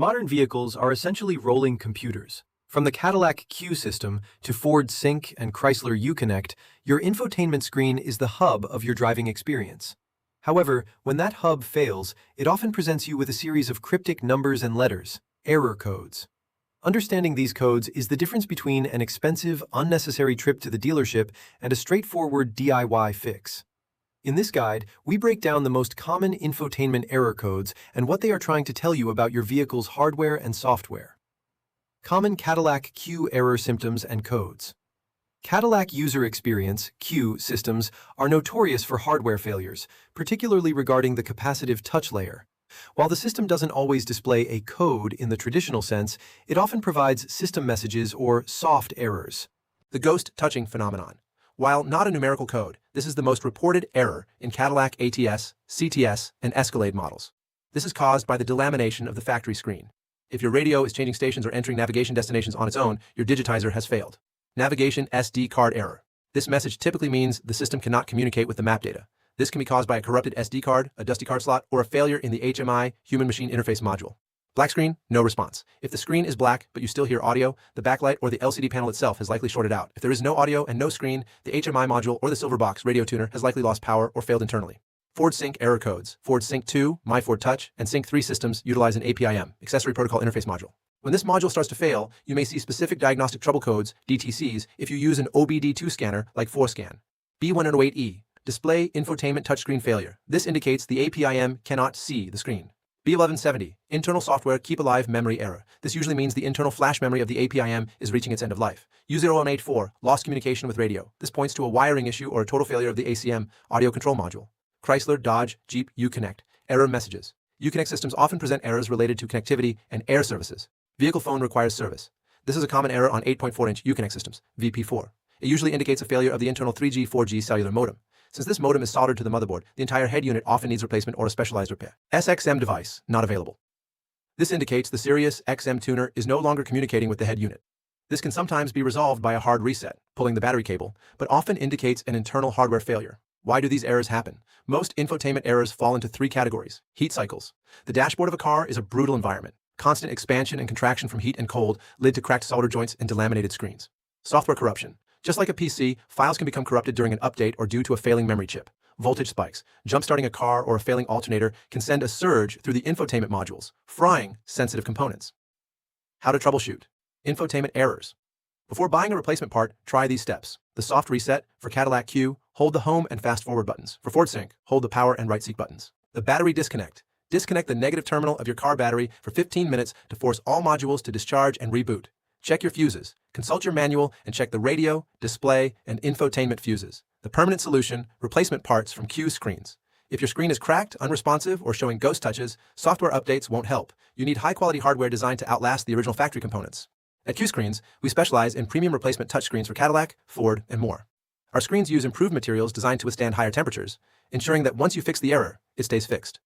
Modern vehicles are essentially rolling computers. From the Cadillac Q system to Ford Sync and Chrysler Uconnect, your infotainment screen is the hub of your driving experience. However, when that hub fails, it often presents you with a series of cryptic numbers and letters, error codes. Understanding these codes is the difference between an expensive, unnecessary trip to the dealership and a straightforward DIY fix. In this guide, we break down the most common infotainment error codes and what they are trying to tell you about your vehicle's hardware and software. Common Cadillac Q error symptoms and codes. Cadillac User Experience (Q) systems are notorious for hardware failures, particularly regarding the capacitive touch layer. While the system doesn't always display a code in the traditional sense, it often provides system messages or soft errors. The ghost touching phenomenon. While not a numerical code, this is the most reported error in Cadillac ATS, CTS, and Escalade models. This is caused by the delamination of the factory screen. If your radio is changing stations or entering navigation destinations on its own, your digitizer has failed. Navigation SD card error. This message typically means the system cannot communicate with the map data. This can be caused by a corrupted SD card, a dusty card slot, or a failure in the HMI, Human-Machine Interface module. Black screen, no response. If the screen is black but you still hear audio, the backlight or the LCD panel itself has likely shorted out. If there is no audio and no screen, the HMI module or the silver box radio tuner has likely lost power or failed internally. Ford Sync error codes. Ford Sync 2, MyFord Touch, and Sync 3 systems utilize an APIM, Accessory Protocol Interface module. When this module starts to fail, you may see specific diagnostic trouble codes, DTCs, if you use an OBD2 scanner like ForScan. B108E, Display Infotainment Touchscreen Failure. This indicates the APIM cannot see the screen. B1170, Internal Software Keep Alive Memory Error. This usually means the internal flash memory of the APIM is reaching its end of life. U0184, Lost Communication with Radio. This points to a wiring issue or a total failure of the ACM, Audio Control Module. Chrysler, Dodge, Jeep, Uconnect. Error messages. Uconnect systems often present errors related to connectivity and air services. Vehicle phone requires service. This is a common error on 8.4-inch Uconnect systems, VP4. It usually indicates a failure of the internal 3G, 4G cellular modem. Since this modem is soldered to the motherboard, the entire head unit often needs replacement or a specialized repair. SXM device, not available. This indicates the Sirius XM tuner is no longer communicating with the head unit. This can sometimes be resolved by a hard reset, pulling the battery cable, but often indicates an internal hardware failure. Why do these errors happen? Most infotainment errors fall into three categories. Heat cycles. The dashboard of a car is a brutal environment. Constant expansion and contraction from heat and cold lead to cracked solder joints and delaminated screens. Software corruption. Just like a PC, files can become corrupted during an update or due to a failing memory chip. Voltage spikes. Jump-starting a car or a failing alternator can send a surge through the infotainment modules, frying sensitive components. How to troubleshoot. Infotainment errors. Before buying a replacement part, try these steps. The soft reset. For Cadillac Q, hold the home and fast forward buttons. For Ford Sync, hold the power and right seat buttons. The battery disconnect. Disconnect the negative terminal of your car battery for 15 minutes to force all modules to discharge and reboot. Check your fuses. Consult your manual and check the radio, display, and infotainment fuses. The permanent solution, replacement parts from Q screens. If your screen is cracked, unresponsive, or showing ghost touches, software updates won't help. You need high-quality hardware designed to outlast the original factory components. At Q Screens, we specialize in premium replacement touchscreens for Cadillac, Ford, and more. Our screens use improved materials designed to withstand higher temperatures, ensuring that once you fix the error, it stays fixed.